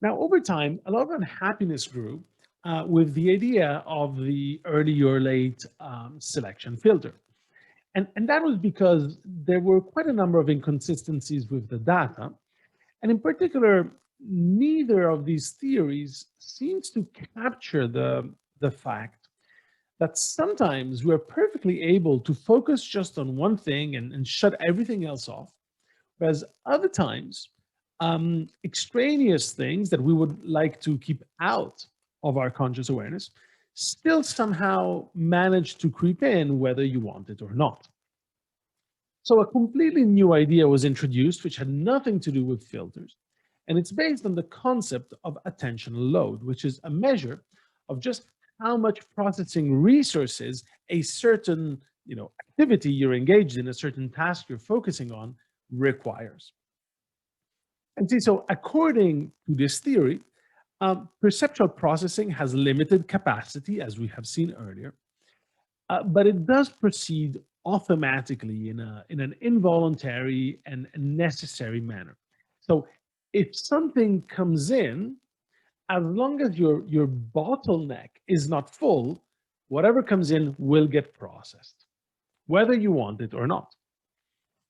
Now, over time, a lot of unhappiness grew with the idea of the early or late selection filter. And that was because there were quite a number of inconsistencies with the data. And in particular, neither of these theories seems to capture the fact that sometimes we're perfectly able to focus just on one thing and shut everything else off, whereas other times, extraneous things that we would like to keep out of our conscious awareness still somehow manage to creep in whether you want it or not. So a completely new idea was introduced, which had nothing to do with filters. And it's based on the concept of attentional load, which is a measure of just how much processing resources a certain activity you're engaged in, a certain task you're focusing on, requires. And see, so according to this theory, perceptual processing has limited capacity, as we have seen earlier, but it does proceed automatically in an involuntary and necessary manner. So if something comes in, as long as your bottleneck is not full, whatever comes in will get processed, whether you want it or not.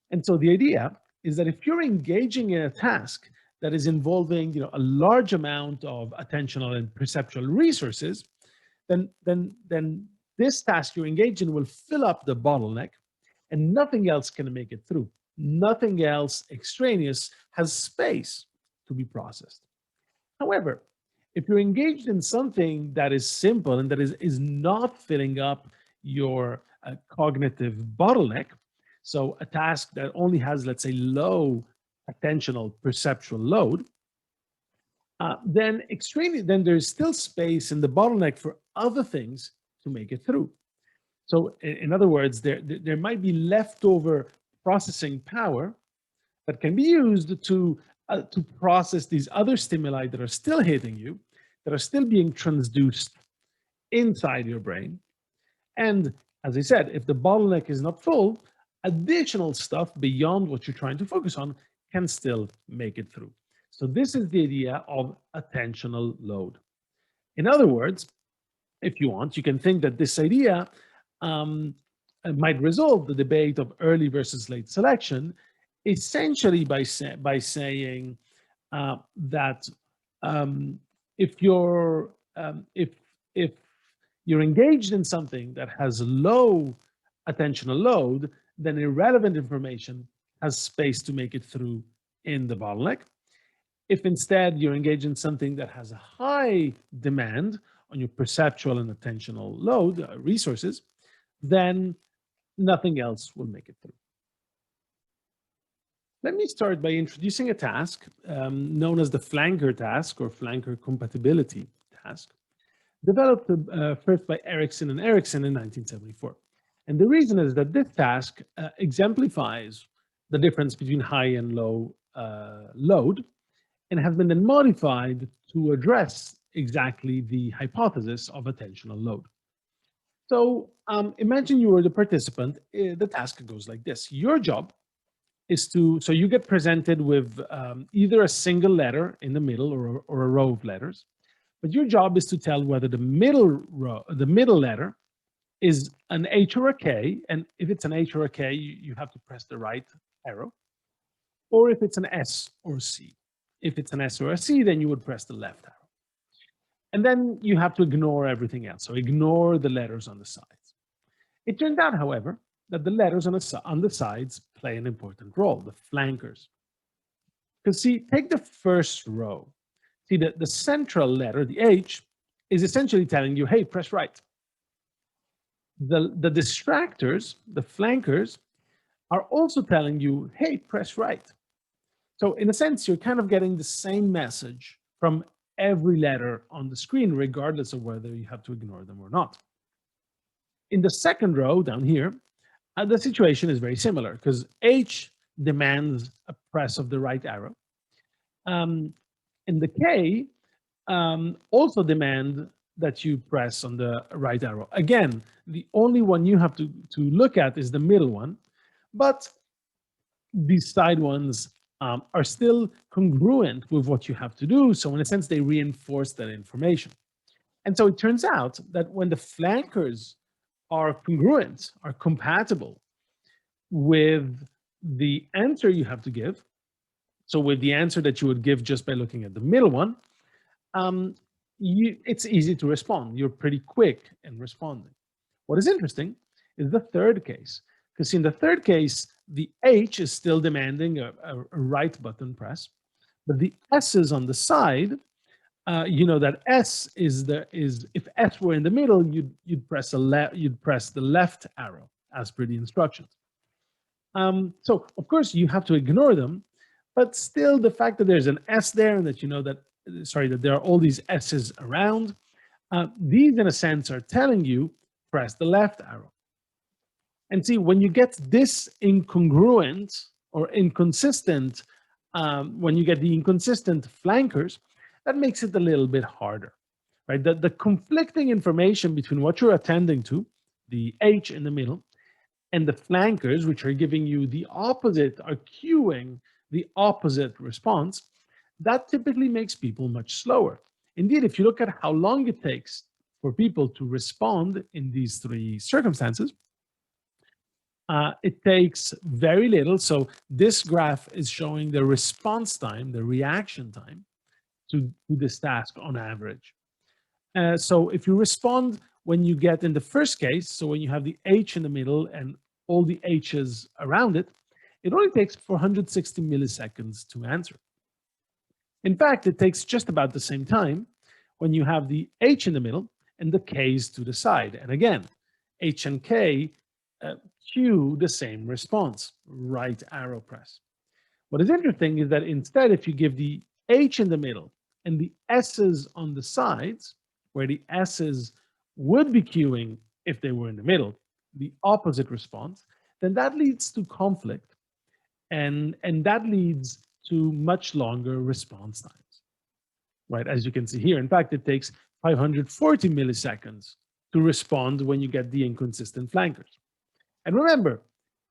And so the idea is that if you're engaging in a task that is involving a large amount of attentional and perceptual resources, then this task you're engaged in will fill up the bottleneck and nothing else can make it through. Nothing else extraneous has space to be processed. However, if you're engaged in something that is simple and that is not filling up your cognitive bottleneck, so a task that only has, let's say, low attentional perceptual load, then there's still space in the bottleneck for other things to make it through. So in other words, there might be leftover processing power that can be used to process these other stimuli that are still hitting you, that are still being transduced inside your brain. And as I said, if the bottleneck is not full, additional stuff beyond what you're trying to focus on can still make it through. So this is the idea of attentional load. In other words, if you want, you can think that this idea might resolve the debate of early versus late selection, essentially by saying that if you're engaged in something that has low attentional load, then irrelevant information has space to make it through in the bottleneck. If instead you're engaged in something that has a high demand on your perceptual and attentional load resources, then nothing else will make it through. Let me start by introducing a task known as the flanker task or flanker compatibility task, developed first by Ericsson and Ericsson in 1974. And the reason is that this task exemplifies the difference between high and low load and has been then modified to address exactly the hypothesis of attentional load. So imagine you were the participant. The task goes like this. Your job is so you get presented with either a single letter in the middle or a row of letters, but your job is to tell whether the middle letter is an H or a K, and if it's an H or a K, you have to press the right arrow, or if it's an S or C. If it's an S or a C, then you would press the left arrow. And then you have to ignore everything else, so ignore the letters on the sides. It turned out, however, that the letters on the sides play an important role, the flankers. Because see, take the first row. See, the central letter, the H, is essentially telling you, hey, press right. The distractors, the flankers, are also telling you, hey, press right. So in a sense, you're kind of getting the same message from every letter on the screen, regardless of whether you have to ignore them or not. In the second row down here, the situation is very similar because H demands a press of the right arrow. And the K also demand that you press on the right arrow. Again, the only one you have to look at is the middle one, but these side ones are still congruent with what you have to do. So in a sense, they reinforce that information. And so it turns out that when the flankers are congruent, are compatible with the answer you have to give, so with the answer that you would give just by looking at the middle one, um, it's easy to respond. You're pretty quick in responding. What is interesting is the third case, because in the third case, the H is still demanding a right button press, but the S's on the side, you know that S is if S were in the middle, you'd press the left arrow as per the instructions. So of course you have to ignore them, but still the fact that there's an S there and that you know that that there are all these S's around, these in a sense are telling you press the left arrow. And see, when you get this incongruent or inconsistent, when you get the inconsistent flankers, that makes it a little bit harder, right? The conflicting information between what you're attending to, the H in the middle, and the flankers, which are giving you the opposite, are cueing the opposite response, that typically makes people much slower. Indeed, if you look at how long it takes for people to respond in these three circumstances, it takes very little. So this graph is showing the response time, the reaction time to this task on average. So if you respond when you get in the first case, so when you have the H in the middle and all the H's around it, it only takes 460 milliseconds to answer. In fact, it takes just about the same time when you have the H in the middle and the K's to the side. And again, H and K cue the same response, right arrow press. What is interesting is that instead, if you give the H in the middle and the S's on the sides, where the S's would be cueing if they were in the middle, the opposite response, then that leads to conflict and that leads to much longer response times, right? As you can see here, in fact, it takes 540 milliseconds to respond when you get the inconsistent flankers. And remember,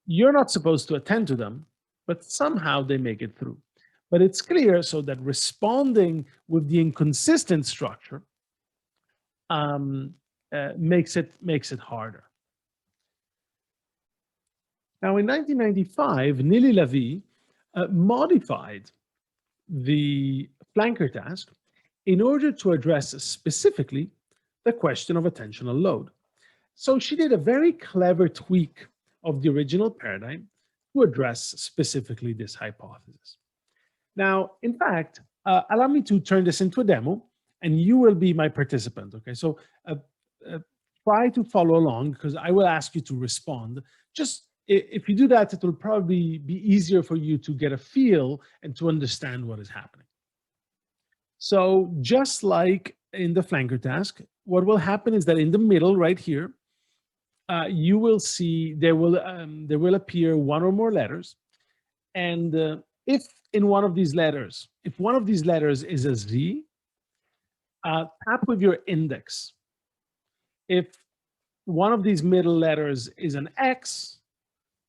you're not supposed to attend to them, but somehow they make it through. But it's clear so that responding with the inconsistent structure makes it harder. Now, in 1995, Nili Lavie modified the flanker task in order to address specifically the question of attentional load. So she did a very clever tweak of the original paradigm to address specifically this hypothesis. Now, in fact, allow me to turn this into a demo, and you will be my participant, okay? So try to follow along because I will ask you to respond. Just if you do that, it will probably be easier for you to get a feel and to understand what is happening. So just like in the flanker task, what will happen is that in the middle right here, you will see there will appear one or more letters. And if in one of these letters, if one of these letters is a Z, tap with your index. If one of these middle letters is an X,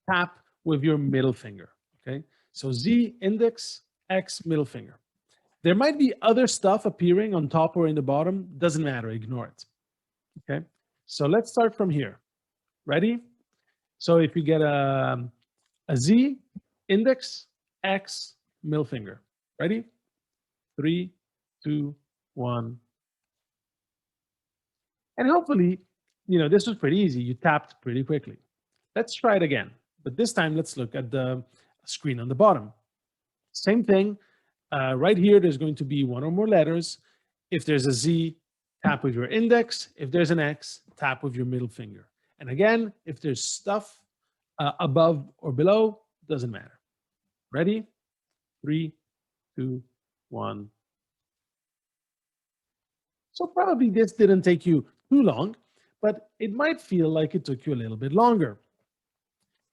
tap with your middle finger, okay? So Z, index, X, middle finger. There might be other stuff appearing on top or in the bottom, doesn't matter, ignore it, okay? So let's start from here. Ready? So if you get a Z, index, X, middle finger. Ready? 3, 2, 1. And hopefully, this was pretty easy. You tapped pretty quickly. Let's try it again. But this time, let's look at the screen on the bottom. Same thing. Right here, there's going to be one or more letters. If there's a Z, tap with your index. If there's an X, tap with your middle finger. And again, if there's stuff above or below, doesn't matter. Ready? 3, 2, 1. So probably this didn't take you too long, but it might feel like it took you a little bit longer.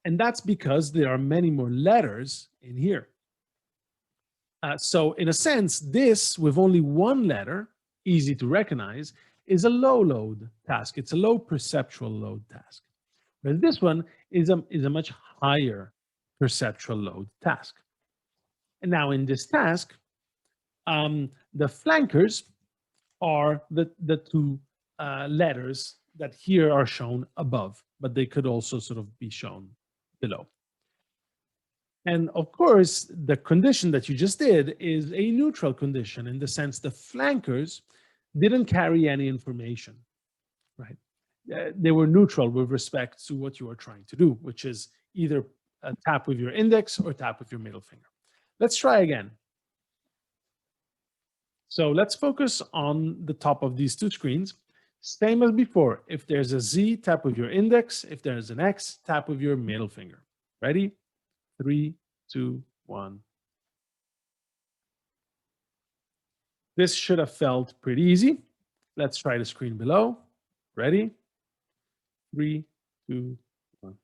And that's because there are many more letters in here. So in a sense, this with only one letter, easy to recognize, is a low load task. It's a low perceptual load task. Whereas this one is a much higher perceptual load task. And now in this task, the flankers are the two letters that here are shown above, but they could also sort of be shown below. And of course, the condition that you just did is a neutral condition in the sense the flankers didn't carry any information, right? They were neutral with respect to what you are trying to do, which is either tap with your index or tap with your middle finger. Let's try again. So let's focus on the top of these two screens. Same as before. If there's a Z, tap with your index. If there's an X, tap with your middle finger. Ready? 3, 2, 1. This should have felt pretty easy. Let's try the screen below. Ready? 3, 2, 1.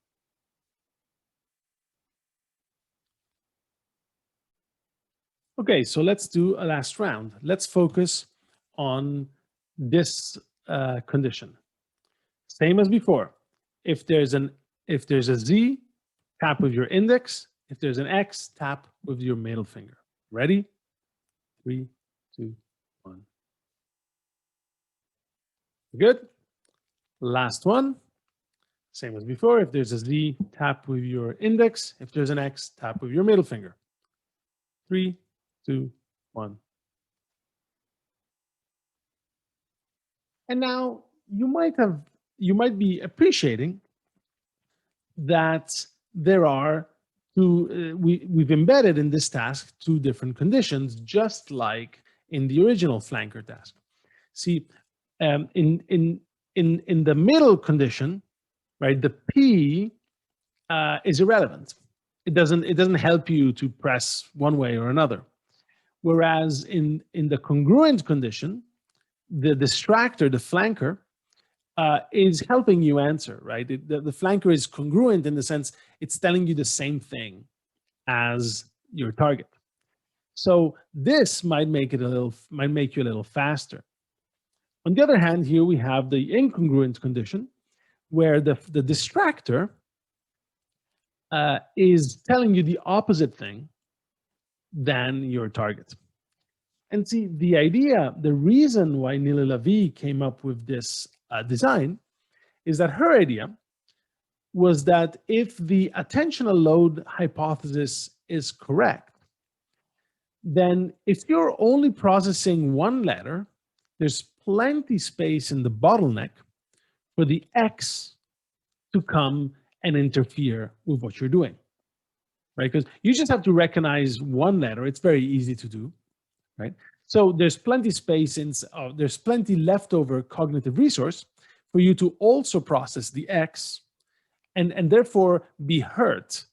Okay, so let's do a last round. Let's focus on this condition. Same as before. If there's a Z, tap with your index. If there's an X, tap with your middle finger. Ready? 3, 2, 1. Good. Last one. Same as before. If there's a Z, tap with your index. If there's an X, tap with your middle finger. 3, 2, 1. And now you might be appreciating that there are we've embedded in this task two different conditions, just like in the original flanker task. See, in the middle condition, right, the P is irrelevant. It doesn't help you to press one way or another. Whereas in the congruent condition, the distractor, the flanker, is helping you answer, right? The flanker is congruent in the sense it's telling you the same thing as your target. So this might make you a little faster. On the other hand, here we have the incongruent condition where the distractor is telling you the opposite thing than your target. And see, the reason why Nili Lavie came up with this design is that her idea was that if the attentional load hypothesis is correct, then if you're only processing one letter, there's plenty space in the bottleneck for the X to come and interfere with what you're doing, right? Because you just have to recognize one letter. It's very easy to do, right? So there's plenty space, there's plenty leftover cognitive resource for you to also process the X and therefore be hurt,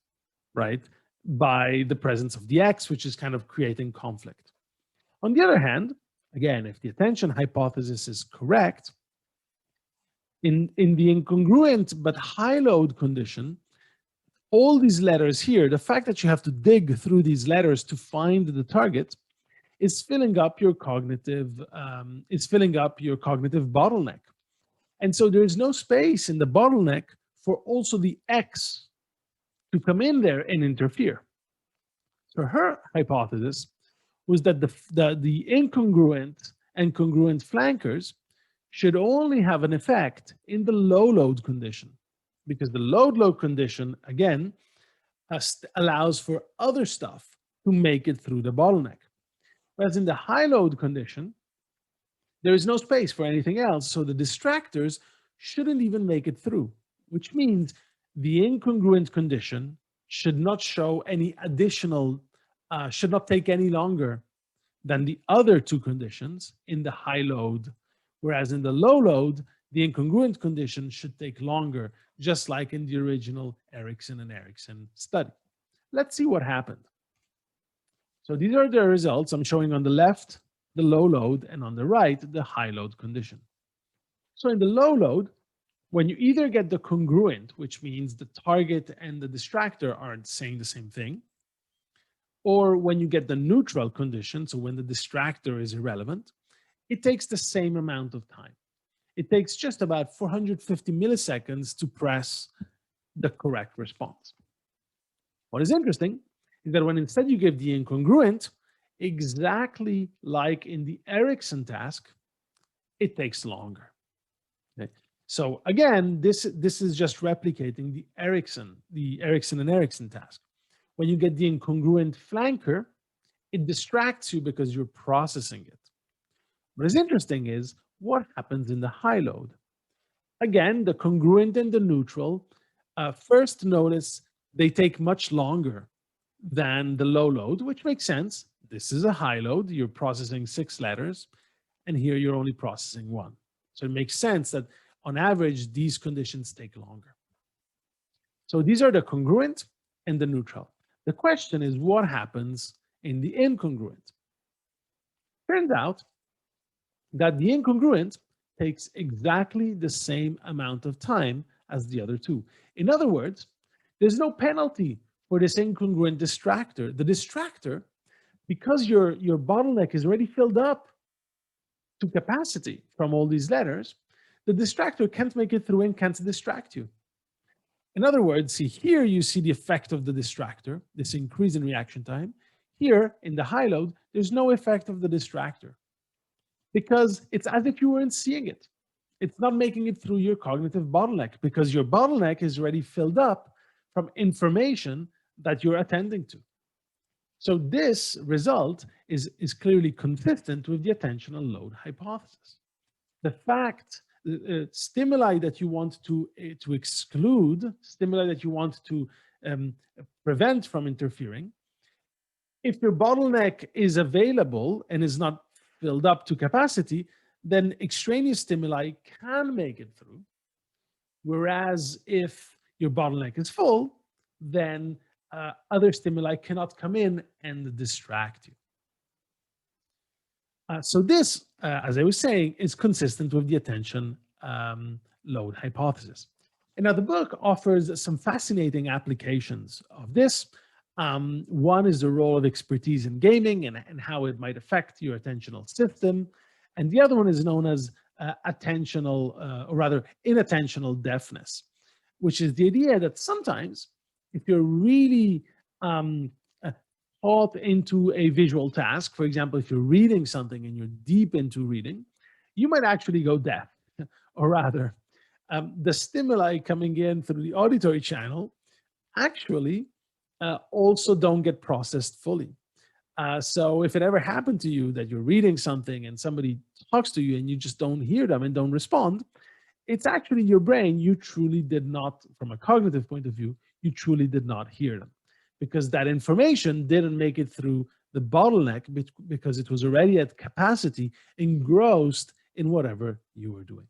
right, by the presence of the X, which is kind of creating conflict. On the other hand, again, if the attention hypothesis is correct, in the incongruent but high load condition, all these letters here, the fact that you have to dig through these letters to find the target is filling up your cognitive bottleneck. And so there is no space in the bottleneck for also the X to come in there and interfere. So her hypothesis was that the incongruent and congruent flankers should only have an effect in the low load condition, because the low condition, again, allows for other stuff to make it through the bottleneck. Whereas in the high load condition, there is no space for anything else. So the distractors shouldn't even make it through, which means the incongruent condition should not show any additional, should not take any longer than the other two conditions in the high load. Whereas in the low load, the incongruent condition should take longer, just like in the original Erickson and Erickson study. Let's see what happened. So these are the results I'm showing on the left, the low load, and on the right, the high load condition. So in the low load, when you either get the congruent, which means the target and the distractor aren't saying the same thing, or when you get the neutral condition, so when the distractor is irrelevant, it takes the same amount of time. It takes just about 450 milliseconds to press the correct response. What is interesting is that when instead you give the incongruent, exactly like in the Ericsson task, it takes longer. Okay? So again, this is just replicating the Ericsson and Ericsson task. When you get the incongruent flanker, it distracts you because you're processing it. What is interesting is what happens in the high load. Again, the congruent and the neutral, first notice they take much longer than the low load, which makes sense. This is a high load, you're processing 6 letters, and here you're only processing 1. So it makes sense that on average, these conditions take longer. So these are the congruent and the neutral. The question is what happens in the incongruent? Turns out that the incongruent takes exactly the same amount of time as the other two. In other words, there's no penalty for this incongruent distractor. The distractor, because your bottleneck is already filled up to capacity from all these letters, the distractor can't make it through and can't distract you. In other words, see here you see the effect of the distractor, this increase in reaction time. Here in the high load, there's no effect of the distractor because it's as if you weren't seeing it. It's not making it through your cognitive bottleneck because your bottleneck is already filled up from information that you're attending to. So this result is clearly consistent with the attentional load hypothesis. The fact stimuli that you want to exclude, stimuli that you want to prevent from interfering, if your bottleneck is available and is not filled up to capacity, then extraneous stimuli can make it through. Whereas if your bottleneck is full, then other stimuli cannot come in and distract you. So this, as I was saying, is consistent with the attention load hypothesis. And now the book offers some fascinating applications of this. One is the role of expertise in gaming and how it might affect your attentional system. And the other one is known as attentional, or rather inattentional deafness, which is the idea that sometimes if you're really taught into a visual task, for example, if you're reading something and you're deep into reading, you might actually go deaf, or rather, the stimuli coming in through the auditory channel actually also don't get processed fully. So if it ever happened to you that you're reading something and somebody talks to you and you just don't hear them and don't respond, it's actually your brain, you truly did not, from a cognitive point of view, you truly did not hear them because that information didn't make it through the bottleneck because it was already at capacity, engrossed in whatever you were doing.